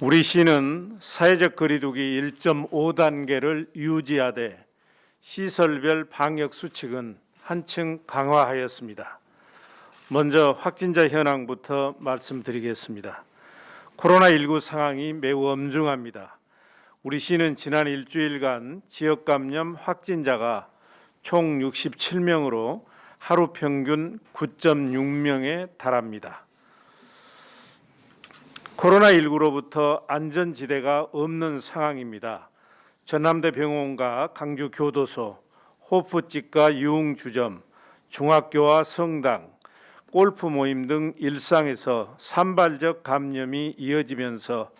우리 시는 사회적 거리두기 1.5단계를 유지하되 시설별 방역 수칙은 한층 강화하였습니다. 먼저 확진자 현황부터 말씀드리겠습니다. 코로나19 상황이 매우 엄중합니다. 우리 시는 지난 일주일간 지역 감염 확진자가 총 67명으로 하루 평균 9.6명에 달합니다. 코로나19로부터 안전지대가 없는 상황입니다. 전남대 병원과 강주 교도소, 호프집과 유흥주점, 중학교와 성당, 골프 모임 등 일상에서 산발적 감염이 이어지면서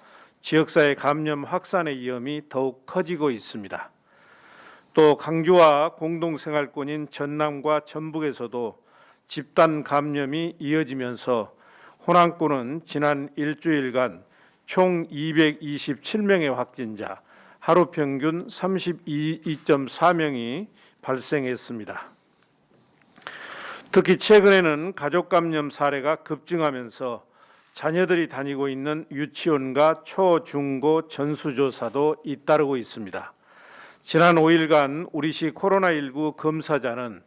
지역사회 감염 확산의 위험이 더욱 커지고 있습니다. 또 강주와 공동생활권인 전남과 전북에서도 집단 감염이 이어지면서 호남권은 지난 일주일간 총 227명의 확진자, 하루 평균 32.4명이 발생했습니다. 특히 최근에는 가족 감염 사례가 급증하면서 자녀들이 다니고 있는 유치원과 초, 중고 전수조사도 잇따르고 있습니다. 지난 5일간 우리시 코로나19 검사자는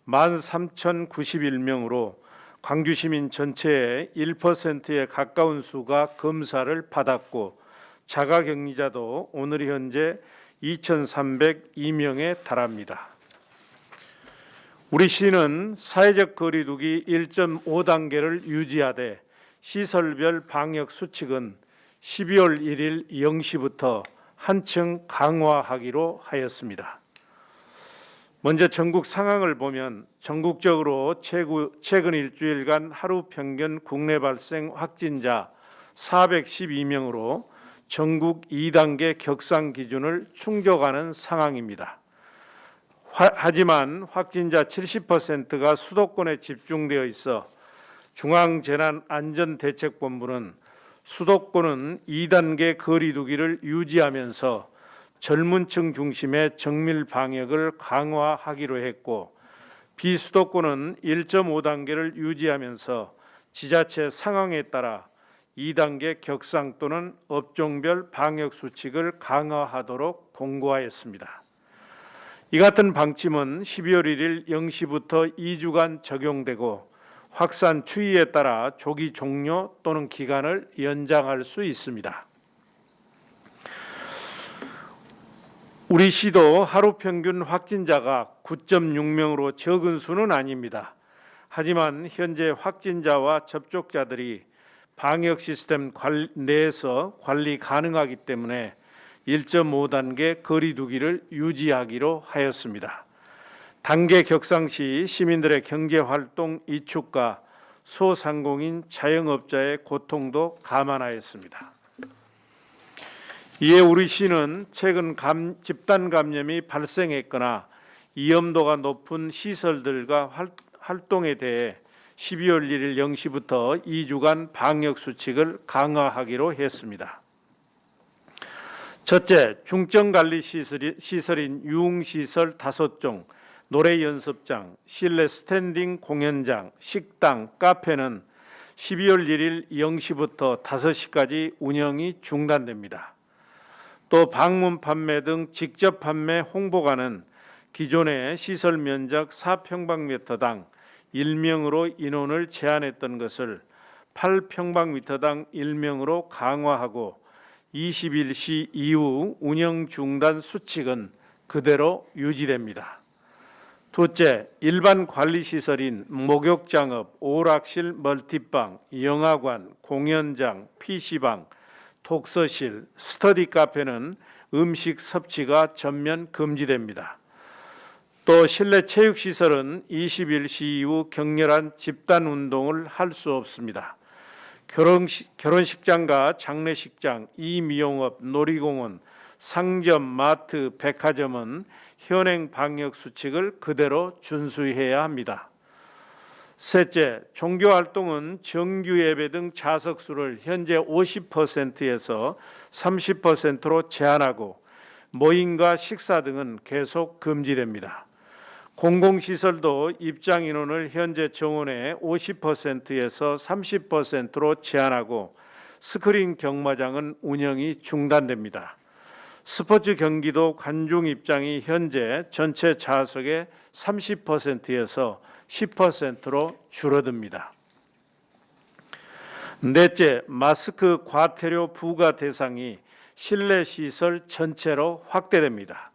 13,091명으로 광주시민 전체의 1%에 가까운 수가 검사를 받았고 자가격리자도 오늘 현재 2,302명에 달합니다. 우리 시는 사회적 거리두기 1.5단계를 유지하되 시설별 방역 수칙은 12월 1일 0시부터 한층 강화하기로 하였습니다. 먼저 전국 상황을 보면 전국적으로 최근 일주일간 하루 평균 국내 발생 확진자 412명으로 전국 2단계 격상 기준을 충족하는 상황입니다. 하지만 확진자 70%가 수도권에 집중되어 있어 중앙재난안전대책본부는 수도권은 2단계 거리두기를 유지하면서 젊은 층 중심의 정밀 방역을 강화하기로 했고 비수도권은 1.5단계를 유지하면서 지자체 상황에 따라 2단계 격상 또는 업종별 방역 수칙을 강화하도록 공고하였습니다. 이 같은 방침은 12월 1일 0시부터 2주간 적용되고 확산 추이에 따라 조기 종료 또는 기간을 연장할 수 있습니다. 우리 시도 하루 평균 확진자가 9.6명으로 적은 수는 아닙니다. 하지만 현재 확진자와 접촉자들이 방역 시스템 내에서 관리 가능하기 때문에 1.5단계 거리두기를 유지하기로 하였습니다. 단계 격상 시 시민들의 경제활동 이축과 소상공인 자영업자의 고통도 감안하였습니다. 이에 우리 시는 최근 집단 감염이 발생했거나 위험도가 높은 시설들과 활동에 대해 12월 1일 0시부터 2주간 방역 수칙을 강화하기로 했습니다. 첫째, 중증관리 시설인 유흥시설 5종, 노래연습장, 실내 스탠딩 공연장, 식당, 카페는 12월 1일 0시부터 5시까지 운영이 중단됩니다. 또 방문 판매 등 직접 판매 홍보관은 기존의 시설 면적 4평방미터당 1명으로 인원을 제한했던 것을 8평방미터당 1명으로 강화하고 21시 이후 운영 중단 수칙은 그대로 유지됩니다. 둘째, 일반 관리시설인 목욕장업, 오락실, 멀티방, 영화관, 공연장, PC방, 독서실, 스터디 카페는 음식 섭취가 전면 금지됩니다. 또 실내 체육시설은 21시 이후 격렬한 집단 운동을 할 수 없습니다. 결혼식장과 장례식장, 이미용업, 놀이공원, 상점, 마트, 백화점은 현행 방역 수칙을 그대로 준수해야 합니다. 셋째, 종교활동은 정규 예배 등 좌석수를 현재 50%에서 30%로 제한하고 모임과 식사 등은 계속 금지됩니다. 공공시설도 입장 인원을 현재 정원의 50%에서 30%로 제한하고 스크린 경마장은 운영이 중단됩니다. 스포츠 경기도 관중 입장이 현재 전체 좌석의 30%에서 10%로 줄어듭니다. 넷째, 마스크 과태료 부과 대상이 실내 시설 전체로 확대됩니다.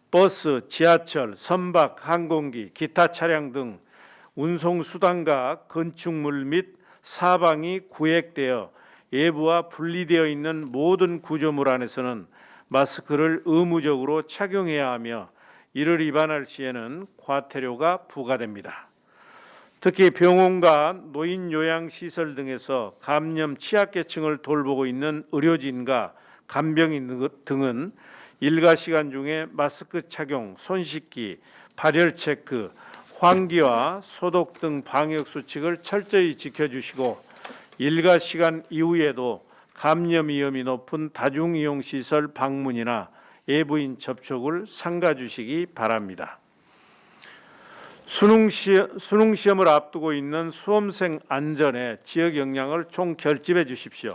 버스, 지하철, 선박, 항공기, 기타 차량 등 운송수단과 건축물 및 사방이 구획되어 외부와 분리되어 있는 모든 구조물 안에서는 마스크를 의무적으로 착용해야 하며 이를 위반할 시에는 과태료가 부과됩니다. 특히 병원과 노인요양시설 등에서 감염 취약계층을 돌보고 있는 의료진과 간병인 등은 일과 시간 중에 마스크 착용, 손 씻기, 발열 체크, 환기와 소독 등 방역 수칙을 철저히 지켜주시고 일과 시간 이후에도 감염 위험이 높은 다중이용시설 방문이나 외부인 접촉을 삼가주시기 바랍니다. 수능시험을 앞두고 있는 수험생 안전에 지역 역량을 총결집해 주십시오.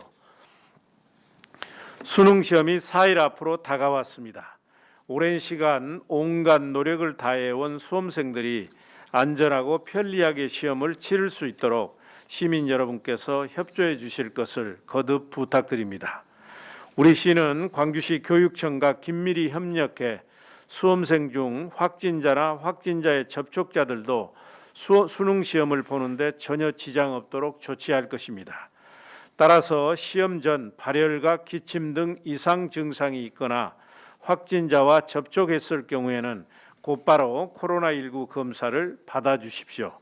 수능시험이 4일 앞으로 다가왔습니다. 오랜 시간 온갖 노력을 다해온 수험생들이 안전하고 편리하게 시험을 치를 수 있도록 시민 여러분께서 협조해 주실 것을 거듭 부탁드립니다. 우리 시는 광주시 교육청과 긴밀히 협력해 수험생 중 확진자나 확진자의 접촉자들도 수능 시험을 보는데 전혀 지장 없도록 조치할 것입니다. 따라서 시험 전 발열과 기침 등 이상 증상이 있거나 확진자와 접촉했을 경우에는 곧바로 코로나19 검사를 받아주십시오.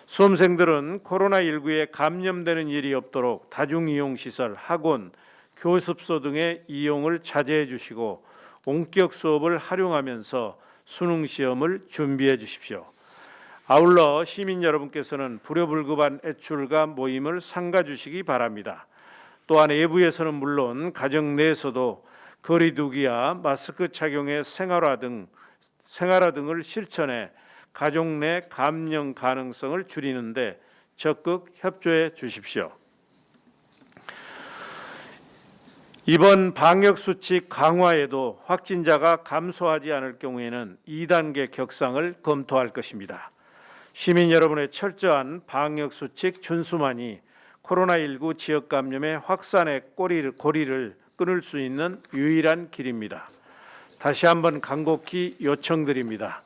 수험생들은 코로나19에 감염되는 일이 없도록 다중이용시설, 학원, 교습소 등의 이용을 자제해 주시고 원격 수업을 활용하면서 수능시험을 준비해 주십시오. 아울러 시민 여러분께서는 불효불급한 애출과 모임을 삼가 주시기 바랍니다. 또한 외부에서는 물론 가정 내에서도 거리두기와 마스크 착용의 생활화 등을 실천해 가족 내 감염 가능성을 줄이는데 적극 협조해 주십시오. 이번 방역수칙 강화에도 확진자가 감소하지 않을 경우에는 2단계 격상을 검토할 것입니다. 시민 여러분의 철저한 방역수칙 준수만이 코로나19 지역 감염의 확산의 고리를 끊을 수 있는 유일한 길입니다. 다시 한번 간곡히 요청드립니다.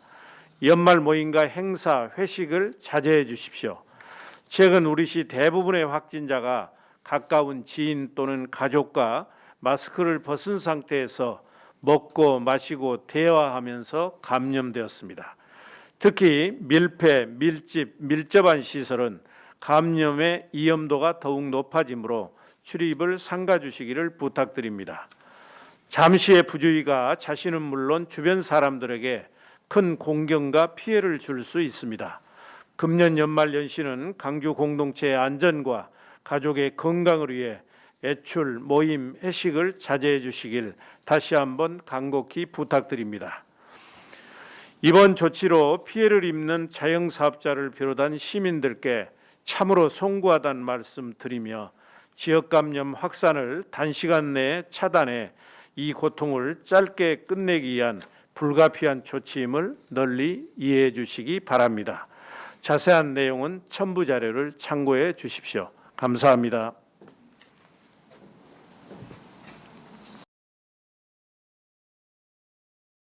연말 모임과 행사, 회식을 자제해 주십시오. 최근 우리 시 대부분의 확진자가 가까운 지인 또는 가족과 마스크를 벗은 상태에서 먹고 마시고 대화하면서 감염되었습니다. 특히 밀폐, 밀집, 밀접한 시설은 감염의 위험도가 더욱 높아지므로 출입을 삼가 주시기를 부탁드립니다. 잠시의 부주의가 자신은 물론 주변 사람들에게 큰 공경과 피해를 줄 수 있습니다. 금년 연말 연시는 광주 공동체의 안전과 가족의 건강을 위해 외출, 모임, 회식을 자제해 주시길 다시 한번 간곡히 부탁드립니다. 이번 조치로 피해를 입는 자영사업자를 비롯한 시민들께 참으로 송구하다는 말씀 드리며 지역 감염 확산을 단시간 내에 차단해 이 고통을 짧게 끝내기 위한 불가피한 조치임을 널리 이해해 주시기 바랍니다. 자세한 내용은 첨부 자료를 참고해 주십시오. 감사합니다.